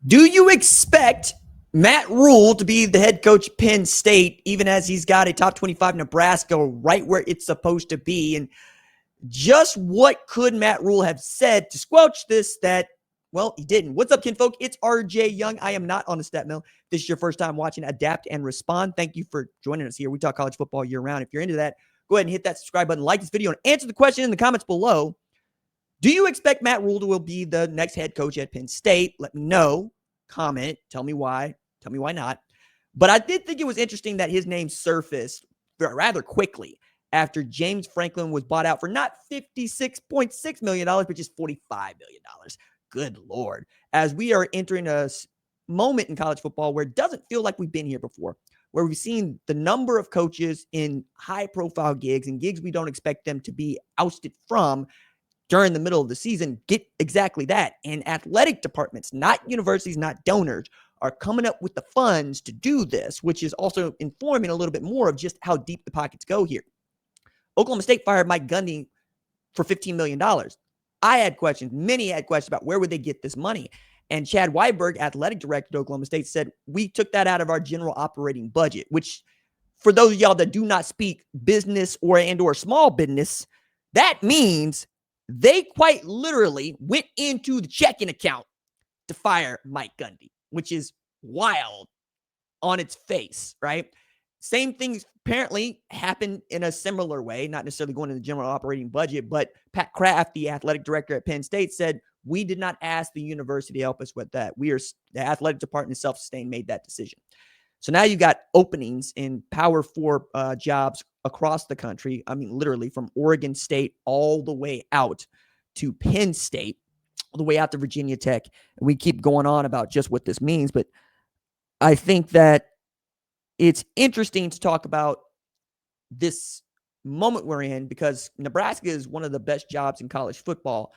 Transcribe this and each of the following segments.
Do you expect Matt Rhule to be the head coach of Penn State, even as he's got a top 25 Nebraska right where it's supposed to be? And just what could Matt Rhule have said to squelch this that, well, he didn't. What's up, kinfolk? It's RJ Young. I am not on the stat mill. If this is your first time watching Adapt and Respond, thank you for joining us here. We talk college football year round. If you're into that, go ahead and hit that subscribe button, like this video, and answer the question in the comments below. Do you expect Matt Rhule to be the next head coach at Penn State? Let me know. Comment. Tell me why. Tell me why not. But I did think it was interesting that his name surfaced rather quickly after James Franklin was bought out for not $56.6 million, but just $45 million. Good Lord. As we are entering a moment in college football where it doesn't feel like we've been here before, where we've seen the number of coaches in high-profile gigs and gigs we don't expect them to be ousted from during the middle of the season get exactly that. And athletic departments, not universities, not donors, are coming up with the funds to do this, which is also informing a little bit more of just how deep the pockets go here. Oklahoma State fired Mike Gundy for $15 million. I had questions. Many had questions about where would they get this money. And Chad Weiberg, athletic director at Oklahoma State, said, we took that out of our general operating budget, which for those of y'all that do not speak business or small business, that means they quite literally went into the checking account to fire Mike Gundy, which is wild on its face, right? Same things apparently happened in a similar way, not necessarily going to the general operating budget, but Pat Kraft, the athletic director at Penn State, said, we did not ask the university to help us with that. The athletic department self-sustained made that decision. So now you got openings in Power 4 jobs across the country. I mean, literally from Oregon State all the way out to Penn State, all the way out to Virginia Tech. And we keep going on about just what this means, but I think that it's interesting to talk about this moment we're in because Nebraska is one of the best jobs in college football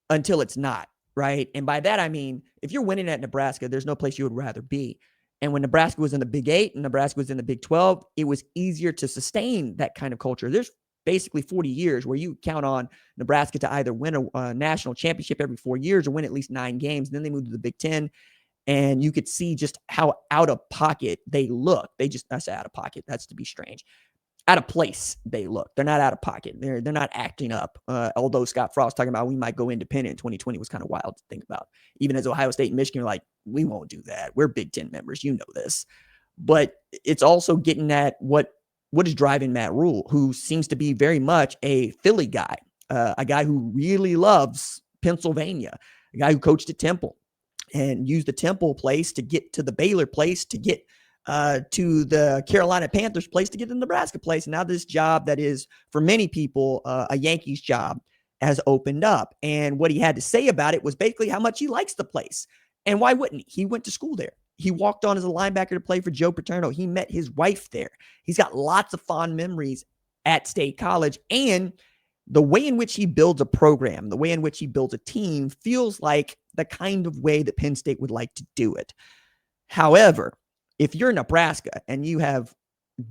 until it's not, right? And by that, I mean, if you're winning at Nebraska, there's no place you would rather be. And when Nebraska was in the Big 8 and Nebraska was in the Big 12, it was easier to sustain that kind of culture. There's basically 40 years where you count on Nebraska to either win a national championship every 4 years or win at least 9 games. And then they moved to the Big 10, and you could see just how out of pocket they look. I say out of pocket. That's to be strange. Out of place they look. They're not out of pocket. They're not acting up. Although Scott Frost talking about we might go independent in 2020 was kind of wild to think about. Even as Ohio State and Michigan are like, we won't do that. We're Big Ten members. You know this. But it's also getting at what is driving Matt Rhule, who seems to be very much a Philly guy, a guy who really loves Pennsylvania, a guy who coached at Temple and used the Temple place to get to the Baylor place to get to the Carolina Panthers place to get to the Nebraska place. And now this job that is for many people a Yankees job has opened up. And what he had to say about it was basically how much he likes the place. And why wouldn't he? He went to school there. He walked on as a linebacker to play for Joe Paterno. He met his wife there. He's got lots of fond memories at State College. And the way in which he builds a program, the way in which he builds a team feels like the kind of way that Penn State would like to do it. However, if you're Nebraska and you have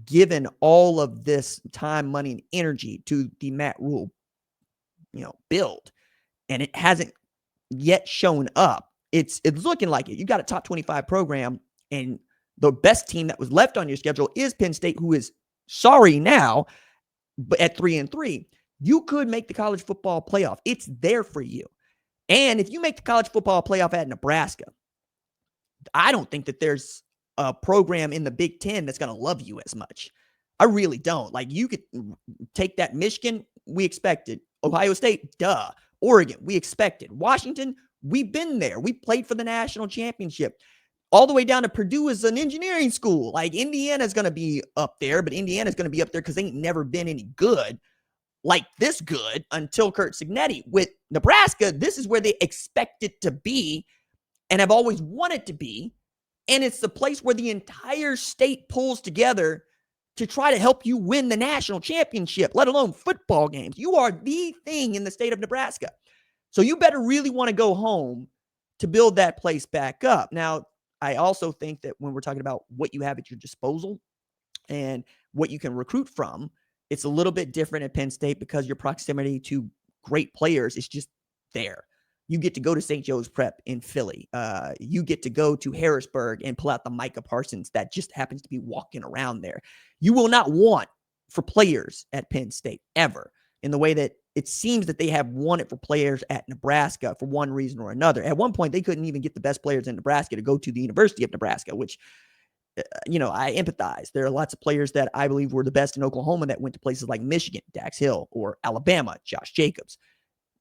given all of this time, money, and energy to the Matt Rhule, build, and it hasn't yet shown up, it's looking like it. You got a top 25 program, and the best team that was left on your schedule is Penn State, who is sorry now, but at 3-3, you could make the college football playoff. It's there for you. And if you make the college football playoff at Nebraska, I don't think that there's a program in the Big Ten that's going to love you as much. I really don't. Like, you could take that Michigan, we expected. Ohio State, duh. Oregon, we expected. Washington, we've been there. We played for the national championship. All the way down to Purdue is an engineering school. Like, Indiana's going to be up there, but Indiana's going to be up there because they ain't never been any good, like this good, until Kurt Signetti. With Nebraska, this is where they expect it to be and have always wanted to be. And it's the place where the entire state pulls together to try to help you win the national championship, let alone football games. You are the thing in the state of Nebraska. So you better really want to go home to build that place back up. Now, I also think that when we're talking about what you have at your disposal and what you can recruit from, it's a little bit different at Penn State because your proximity to great players is just there. You get to go to St. Joe's Prep in Philly. You get to go to Harrisburg and pull out the Micah Parsons that just happens to be walking around there. You will not want for players at Penn State ever, in the way that it seems that they have won it for players at Nebraska for one reason or another. At one point, they couldn't even get the best players in Nebraska to go to the University of Nebraska, which, I empathize. There are lots of players that I believe were the best in Oklahoma that went to places like Michigan, Dax Hill, or Alabama, Josh Jacobs.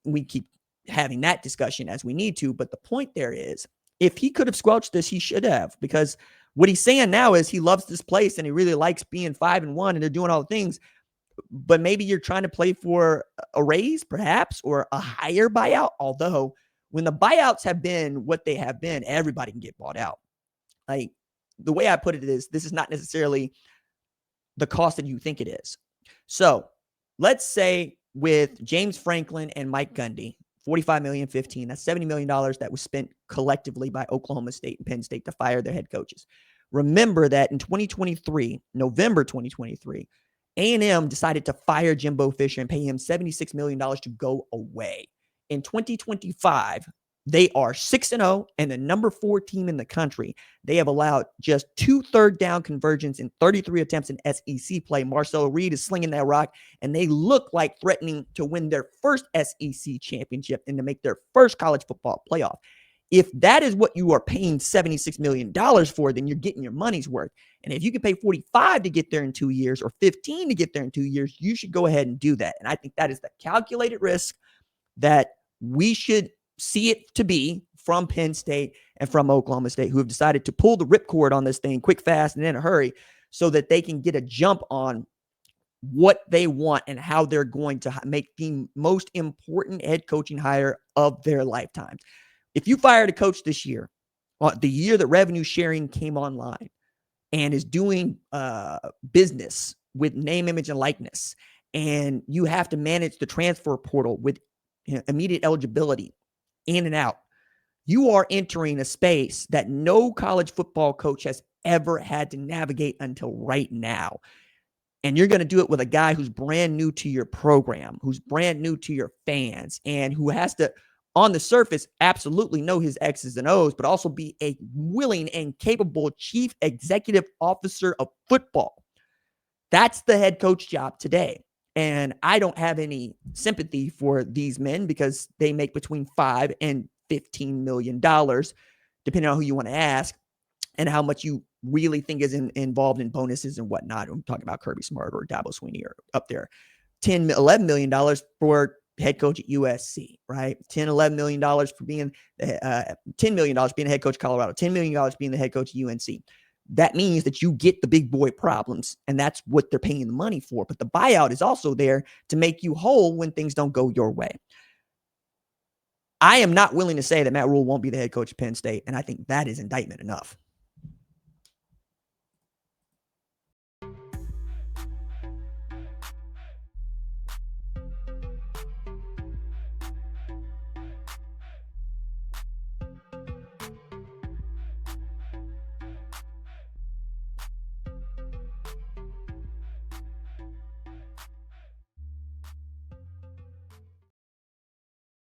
We keep having that discussion as we need to. But the point there is, if he could have squelched this, he should have, because what he's saying now is he loves this place and he really likes being 5-1 and they're doing all the things. But maybe you're trying to play for a raise, perhaps, or a higher buyout. Although when the buyouts have been what they have been, everybody can get bought out. Like, the way I put it is, this is not necessarily the cost that you think it is. So let's say with James Franklin and Mike Gundy, $45 million, 15, that's $70 million that was spent collectively by Oklahoma State and Penn State to fire their head coaches. Remember that in 2023, November 2023, A&M decided to fire Jimbo Fisher and pay him $76 million to go away. In 2025, they are 6-0 and the number 4 team in the country. They have allowed just 2 third down conversions in 33 attempts in SEC play. Marcel Reed is slinging that rock, and they look like threatening to win their first SEC championship and to make their first college football playoff. If that is what you are paying $76 million for, then you're getting your money's worth. And if you can pay 45 to get there in 2 years or 15 to get there in 2 years, you should go ahead and do that. And I think that is the calculated risk that we should see it to be from Penn State and from Oklahoma State, who have decided to pull the ripcord on this thing quick, fast, and in a hurry so that they can get a jump on what they want and how they're going to make the most important head coaching hire of their lifetime. If you fired a coach this year, the year that revenue sharing came online, and is doing business with name, image, and likeness, and you have to manage the transfer portal with immediate eligibility in and out, you are entering a space that no college football coach has ever had to navigate until right now. And you're going to do it with a guy who's brand new to your program, who's brand new to your fans, and who has to, on the surface, absolutely know his X's and O's, but also be a willing and capable chief executive officer of football. That's the head coach job today. And I don't have any sympathy for these men because they make between $5 and $15 million, depending on who you want to ask and how much you really think is involved in bonuses and whatnot. I'm talking about Kirby Smart or Dabo Swinney or up there. $11 million for head coach at USC, right? $11 million for being $10 million being a head coach at Colorado, $10 million being the head coach at UNC. That means that you get the big boy problems, and that's what they're paying the money for. But the buyout is also there to make you whole when things don't go your way. I am not willing to say that Matt Rhule won't be the head coach of Penn State, and I think that is indictment enough.